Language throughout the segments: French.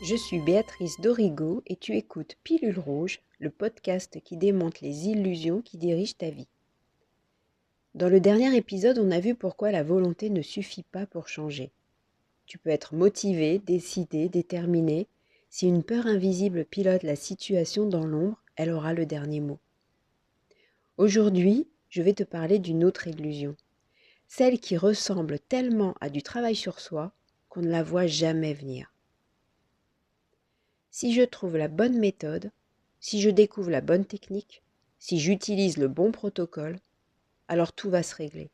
Je suis Béatrice Dorigo et tu écoutes Pilule Rouge, le podcast qui démonte les illusions qui dirigent ta vie. Dans le dernier épisode, on a vu pourquoi la volonté ne suffit pas pour changer. Tu peux être motivé, décidé, déterminé. Si une peur invisible pilote la situation dans l'ombre, elle aura le dernier mot. Aujourd'hui, je vais te parler d'une autre illusion. Celle qui ressemble tellement à du travail sur soi qu'on ne la voit jamais venir. Si je trouve la bonne méthode, si je découvre la bonne technique, si j'utilise le bon protocole, alors tout va se régler.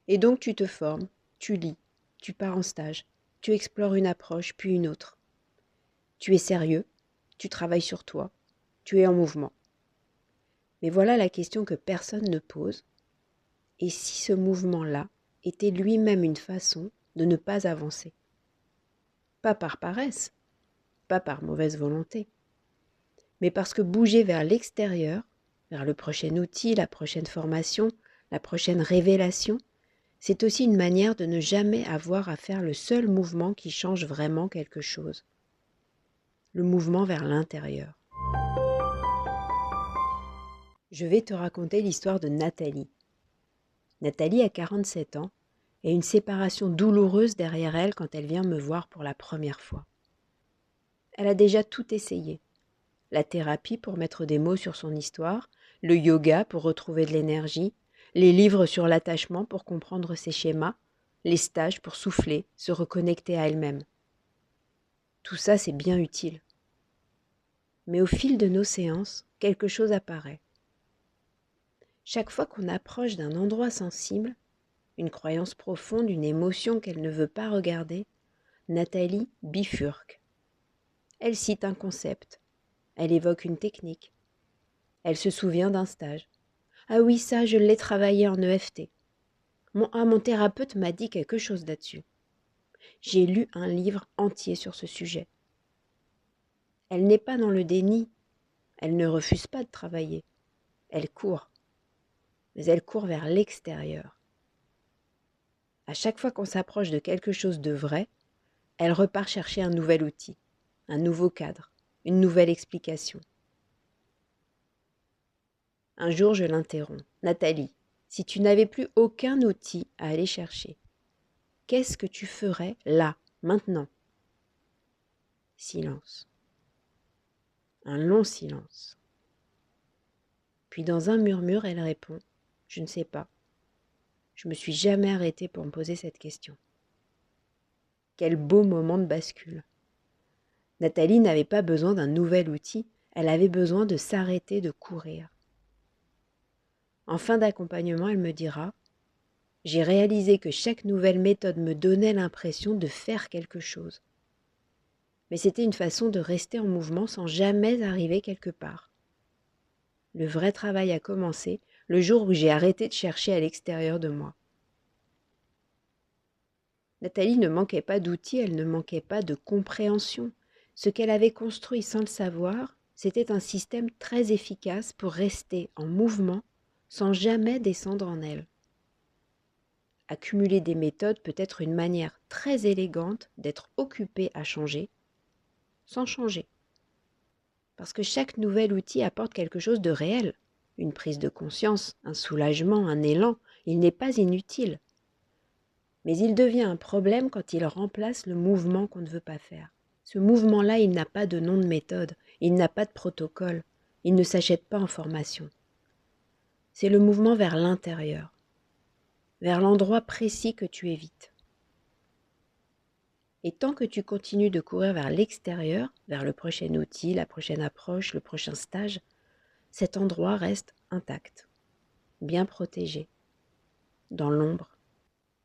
Et donc tu te formes, tu lis, tu pars en stage, tu explores une approche puis une autre. Tu es sérieux, tu travailles sur toi, tu es en mouvement. Mais voilà la question que personne ne pose. Et si ce mouvement-là était lui-même une façon de ne pas avancer? Pas par paresse, pas par mauvaise volonté, mais parce que bouger vers l'extérieur, vers le prochain outil, la prochaine formation, la prochaine révélation, c'est aussi une manière de ne jamais avoir à faire le seul mouvement qui change vraiment quelque chose. Le mouvement vers l'intérieur. Je vais te raconter l'histoire de Nathalie. Nathalie a 47 ans et une séparation douloureuse derrière elle quand elle vient me voir pour la première fois. Elle a déjà tout essayé. La thérapie pour mettre des mots sur son histoire, le yoga pour retrouver de l'énergie, les livres sur l'attachement pour comprendre ses schémas, les stages pour souffler, se reconnecter à elle-même. Tout ça, c'est bien utile. Mais au fil de nos séances, quelque chose apparaît. Chaque fois qu'on approche d'un endroit sensible, une croyance profonde, une émotion qu'elle ne veut pas regarder, Nathalie bifurque. Elle cite un concept, elle évoque une technique, elle se souvient d'un stage. Ah oui, ça, je l'ai travaillé en EFT. Mon thérapeute m'a dit quelque chose là-dessus. J'ai lu un livre entier sur ce sujet. Elle n'est pas dans le déni. Elle ne refuse pas de travailler. Elle court. Mais elle court vers l'extérieur. À chaque fois qu'on s'approche de quelque chose de vrai, elle repart chercher un nouvel outil, un nouveau cadre, une nouvelle explication. Un jour, je l'interromps. Nathalie, si tu n'avais plus aucun outil à aller chercher, qu'est-ce que tu ferais là, maintenant? Silence. Un long silence. Puis dans un murmure, elle répond « Je ne sais pas. Je me suis jamais arrêtée pour me poser cette question. » Quel beau moment de bascule. Nathalie n'avait pas besoin d'un nouvel outil, elle avait besoin de s'arrêter de courir. En fin d'accompagnement, elle me dira « J'ai réalisé que chaque nouvelle méthode me donnait l'impression de faire quelque chose. Mais c'était une façon de rester en mouvement sans jamais arriver quelque part. Le vrai travail a commencé le jour où j'ai arrêté de chercher à l'extérieur de moi. » Nathalie ne manquait pas d'outils, elle ne manquait pas de compréhension. Ce qu'elle avait construit sans le savoir, c'était un système très efficace pour rester en mouvement sans jamais descendre en elle. Accumuler des méthodes peut être une manière très élégante d'être occupé à changer, sans changer. Parce que chaque nouvel outil apporte quelque chose de réel, une prise de conscience, un soulagement, un élan, il n'est pas inutile. Mais il devient un problème quand il remplace le mouvement qu'on ne veut pas faire. Ce mouvement-là, il n'a pas de nom de méthode, il n'a pas de protocole, il ne s'achète pas en formation. C'est le mouvement vers l'intérieur, vers l'endroit précis que tu évites. Et tant que tu continues de courir vers l'extérieur, vers le prochain outil, la prochaine approche, le prochain stage, cet endroit reste intact, bien protégé, dans l'ombre.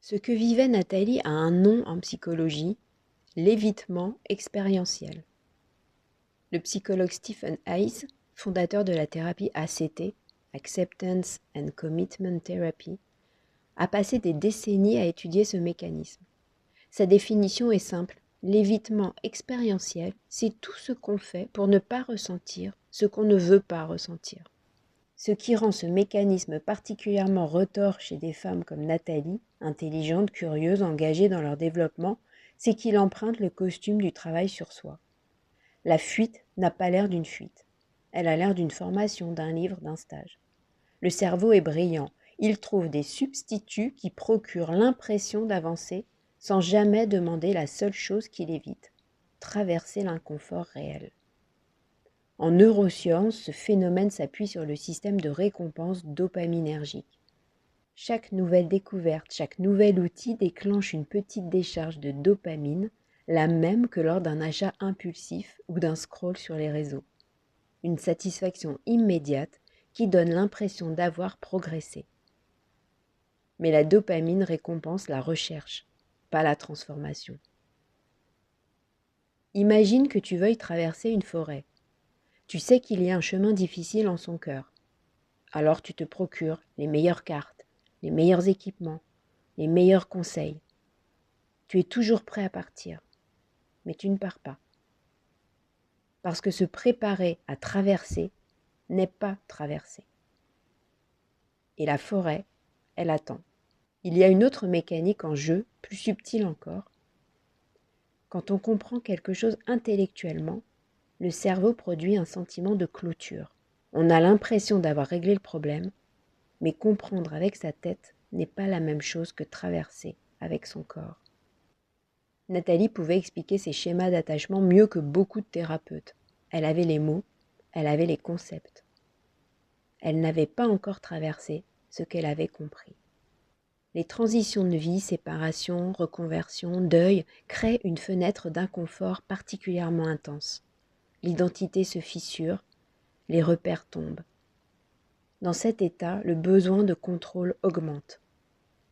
Ce que vivait Nathalie a un nom en psychologie, l'évitement expérientiel. Le psychologue Stephen Hayes, fondateur de la thérapie ACT, Acceptance and Commitment Therapy, a passé des décennies à étudier ce mécanisme. Sa définition est simple. L'évitement expérientiel, c'est tout ce qu'on fait pour ne pas ressentir ce qu'on ne veut pas ressentir. Ce qui rend ce mécanisme particulièrement retors chez des femmes comme Nathalie, intelligentes, curieuses, engagées dans leur développement, c'est qu'il emprunte le costume du travail sur soi. La fuite n'a pas l'air d'une fuite. Elle a l'air d'une formation, d'un livre, d'un stage. Le cerveau est brillant. Il trouve des substituts qui procurent l'impression d'avancer sans jamais demander la seule chose qu'il évite, traverser l'inconfort réel. En neurosciences, ce phénomène s'appuie sur le système de récompense dopaminergique. Chaque nouvelle découverte, chaque nouvel outil déclenche une petite décharge de dopamine, la même que lors d'un achat impulsif ou d'un scroll sur les réseaux. Une satisfaction immédiate qui donne l'impression d'avoir progressé. Mais la dopamine récompense la recherche, pas la transformation. Imagine que tu veuilles traverser une forêt. Tu sais qu'il y a un chemin difficile en son cœur. Alors tu te procures les meilleures cartes, les meilleurs équipements, les meilleurs conseils. Tu es toujours prêt à partir, mais tu ne pars pas. Parce que se préparer à traverser n'est pas traverser. Et la forêt, elle attend. Il y a une autre mécanique en jeu, plus subtile encore. Quand on comprend quelque chose intellectuellement, le cerveau produit un sentiment de clôture. On a l'impression d'avoir réglé le problème, mais comprendre avec sa tête n'est pas la même chose que traverser avec son corps. Nathalie pouvait expliquer ses schémas d'attachement mieux que beaucoup de thérapeutes. Elle avait les mots, elle avait les concepts. Elle n'avait pas encore traversé ce qu'elle avait compris. Les transitions de vie, séparation, reconversion, deuil créent une fenêtre d'inconfort particulièrement intense. L'identité se fissure, les repères tombent. Dans cet état, le besoin de contrôle augmente.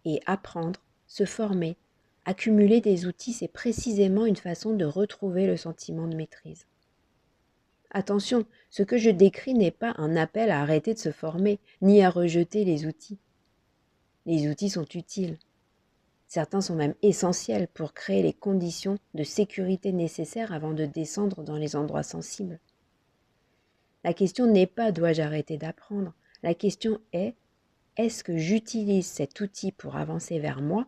Et apprendre, se former, accumuler des outils, c'est précisément une façon de retrouver le sentiment de maîtrise. Attention, ce que je décris n'est pas un appel à arrêter de se former, ni à rejeter les outils. Les outils sont utiles. Certains sont même essentiels pour créer les conditions de sécurité nécessaires avant de descendre dans les endroits sensibles. La question n'est pas dois-je arrêter d'apprendre, la question est-ce que j'utilise cet outil pour avancer vers moi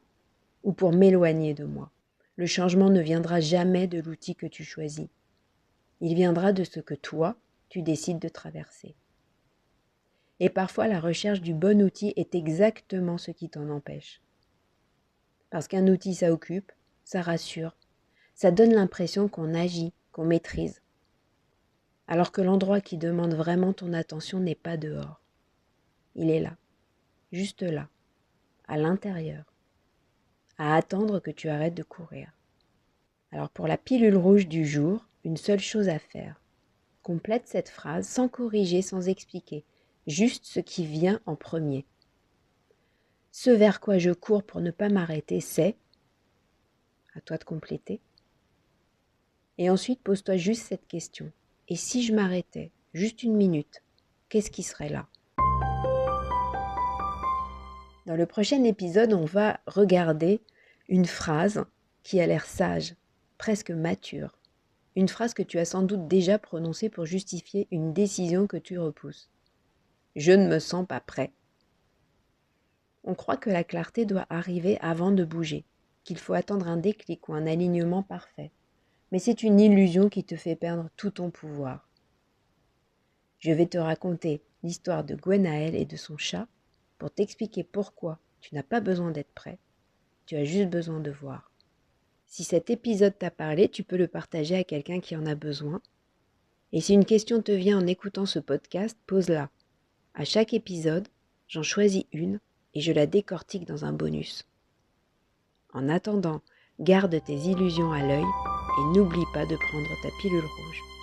ou pour m'éloigner de moi? Le changement ne viendra jamais de l'outil que tu choisis. Il viendra de ce que toi, tu décides de traverser. Et parfois, la recherche du bon outil est exactement ce qui t'en empêche. Parce qu'un outil, ça occupe, ça rassure, ça donne l'impression qu'on agit, qu'on maîtrise. Alors que l'endroit qui demande vraiment ton attention n'est pas dehors. Il est là, juste là, à l'intérieur, à attendre que tu arrêtes de courir. Alors pour la pilule rouge du jour, une seule chose à faire. Complète cette phrase sans corriger, sans expliquer, juste ce qui vient en premier. Ce vers quoi je cours pour ne pas m'arrêter, c'est, à toi de compléter. Et ensuite, pose-toi juste cette question. Et si je m'arrêtais, juste une minute, qu'est-ce qui serait là? Dans le prochain épisode, on va regarder une phrase qui a l'air sage, presque mature. Une phrase que tu as sans doute déjà prononcée pour justifier une décision que tu repousses. Je ne me sens pas prêt. On croit que la clarté doit arriver avant de bouger, qu'il faut attendre un déclic ou un alignement parfait. Mais c'est une illusion qui te fait perdre tout ton pouvoir. Je vais te raconter l'histoire de Gwenaël et de son chat pour t'expliquer pourquoi tu n'as pas besoin d'être prêt, tu as juste besoin de voir. Si cet épisode t'a parlé, tu peux le partager à quelqu'un qui en a besoin. Et si une question te vient en écoutant ce podcast, pose-la. À chaque épisode, j'en choisis une et je la décortique dans un bonus. En attendant, garde tes illusions à l'œil et n'oublie pas de prendre ta pilule rouge.